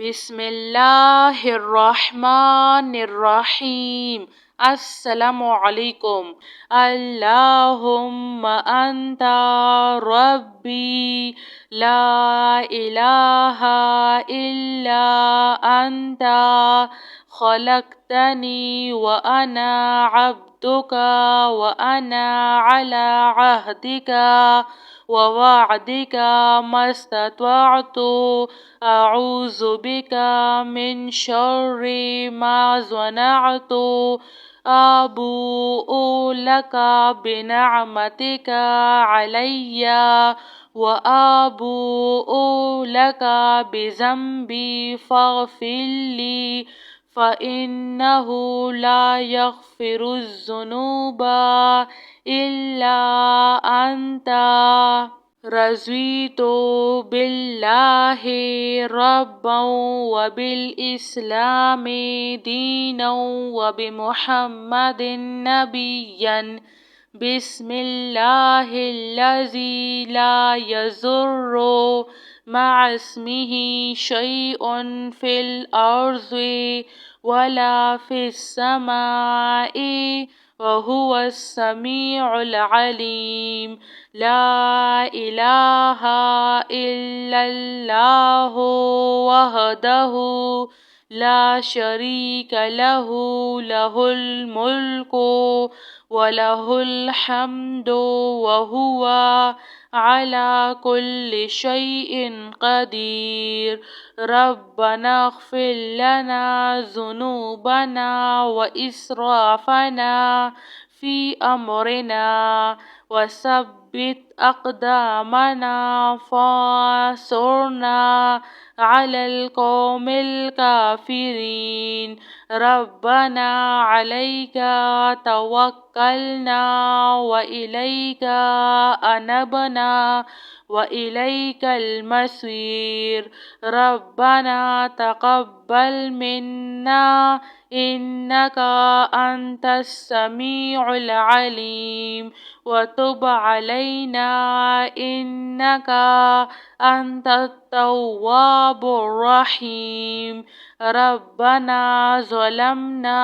بسم الله الرحمن الرحيم. السلام عليكم. اللهم أنت ربي لا إله إلا أنت خلقتني وأنا عبدك وأنا على عهدك ووعدك ما استطعت. أعوذ بك من شر ما صنعت. أبوء لك بنعمتك علي وأبوء لك بذنبي فاغفر لي فإنه لا يغفر الذنوب إلا أنت. رضيت بالله ربا وبالإسلام دينا وبمحمد نبيا. بسم الله الذي لا يضر مع اسمه شيء في الأرض ولا في السماء وهو السميع العليم. لا إله إلا الله وحده لا شريك له له الملك وله الحمد وهو على كل شيء قدير. ربنا اغفر لنا ذنوبنا وإسرافنا في أمرنا وثبت أقدامنا فانصرنا على القوم الكافرين. ربنا عليك توكلنا وإليك أنبنا وإليك المصير. ربنا تقبل منا إنك أنت السميع العليم وتب علينا إنك أنت التواب الرحيم. ربنا ظلمنا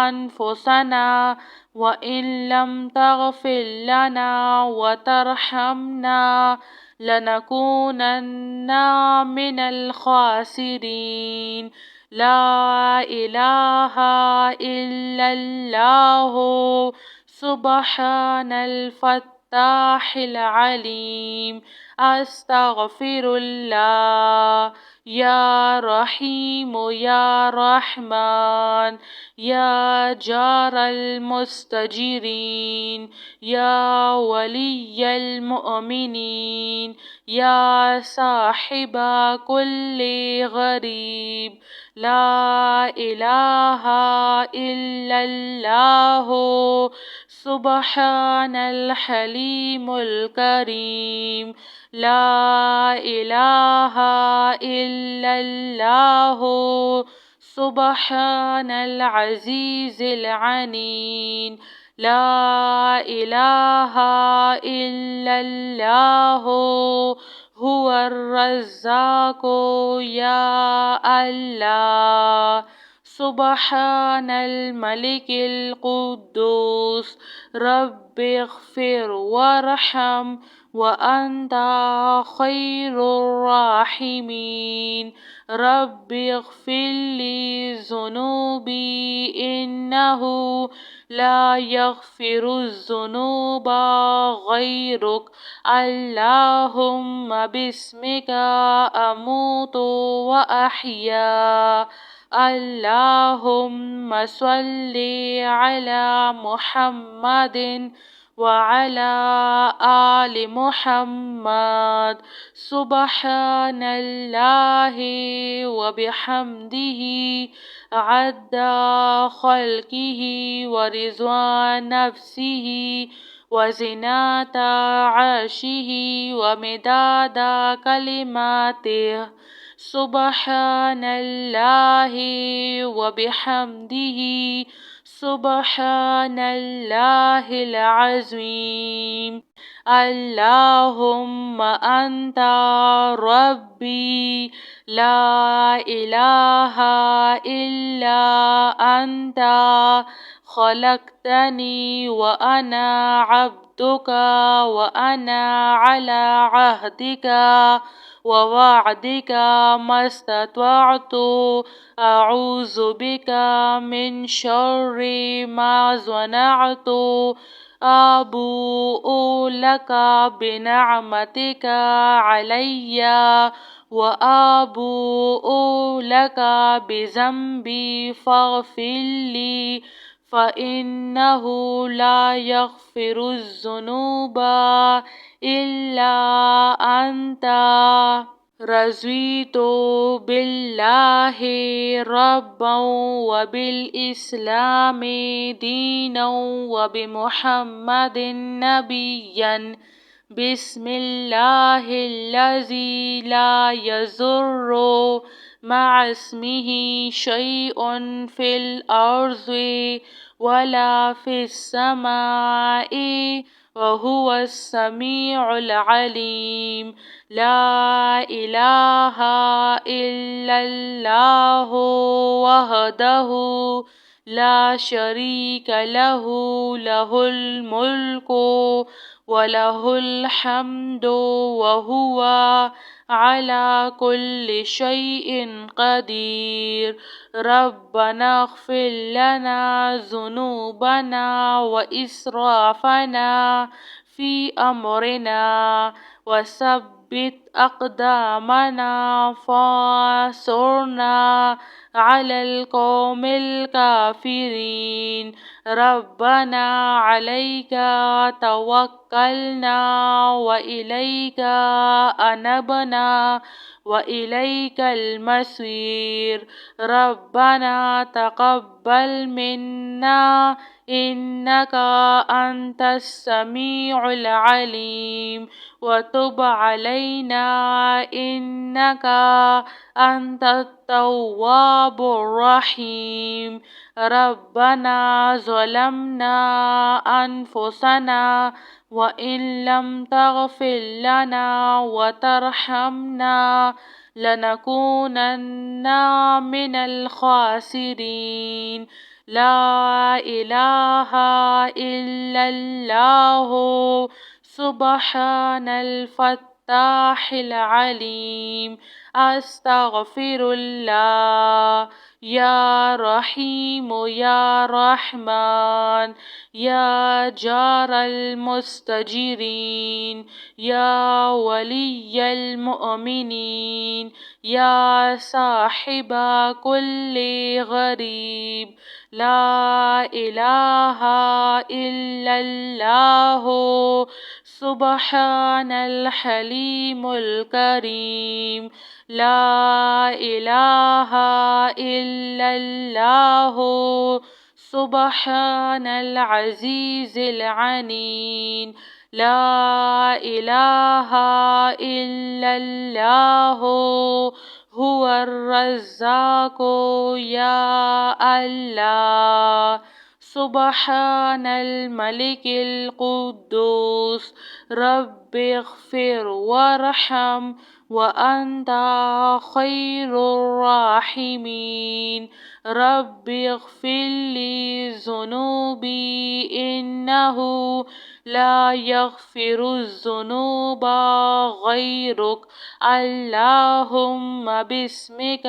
أنفسنا وإن لم تغفر لنا وترحمنا لنكونن من الخاسرين. لا إله إلا الله سبحان الفتاح العليم. أستغفر الله. يا رحيم يا رحمن يا جار المستجيرين يا ولي المؤمنين يا صاحب كل غريب. لا إله إلا الله سبحان الحليم الكريم. لا إله إلا الله سبحان العزيز العنيد. لا إله إلا الله هو الرزاق يا الله. سبحان الملك القدوس رب اغفر وارحم وأنت خير الراحمين. رب اغفر لي ذنوبي إنه لا يغفر الذنوب غيرك. اللهم باسمك أموت وأحيا. اللهم صل على محمد وعلى آل محمد. سبحان الله وبحمده عد خلقه ورضوان نفسه وزنة عرشه ومداد كلماته. سبحان الله وبحمده سبحان الله العظيم. اللهم أنت ربي لا إله إلا أنت خلقتني وأنا عبدك وأنا على عهدك ووعدك ما استطعت. أعوذ بك من شر ما صنعت. أبوء لك بنعمتك علي وأبوء لك بذنبي فاغفر لي فإنه لا يغفر الذنوب إلا أنت. رضيت بالله ربا وبالإسلام دينا وبمحمد نبيا. بسم الله الذي لا يضر مع اسمه شيء في الأرض ولا في السماء وهو السميع العليم. لا إله إلا الله وحده لا شريك له له الملك وله الحمد وهو على كل شيء قدير. ربنا اغفر لنا ذنوبنا وإسرافنا في أمرنا وثبت أقدامنا فانصرنا على القوم الكافرين. ربنا عليك توكلنا وإليك أنبنا وإليك المصير. ربنا تقبل منا إنك أنت السميع العليم وتب علينا إنك أنت التواب الرحيم. ربنا ظلمنا أنفسنا وإن لم تغفر لنا وترحمنا لنكونن من الخاسرين. لا إله إلا الله سبحان الفتاح العليم. أستغفر الله. يا رحيم يا رحمن يا جار المستجيرين يا ولي المؤمنين يا صاحب كل غريب. لا إله إلا الله سبحان الحليم الكريم. لا إله إلا الله سبحان العزيز العنيد. لا إله إلا الله هو الرزاق يا الله. سبحان الملك القدوس رب اغفر وارحم وأنت خير الراحمين. رب اغفر لي ذنوبي إنه لا يغفر الذنوب غيرك. اللهم باسمك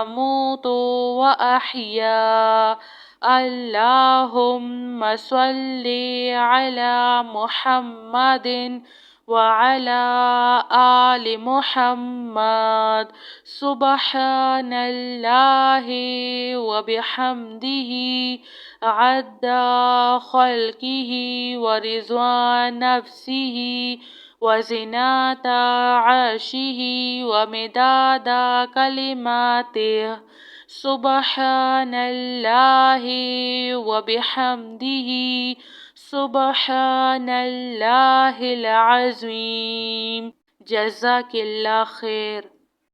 أموت وأحيا. اللهم صل على محمد وعلى آل محمد. سبحان الله وبحمده عد خلقه ورضوان نفسه وزنة عرشه ومداد كلماته. سبحان الله وبحمده سبحان الله العظيم. جزاك الله خير.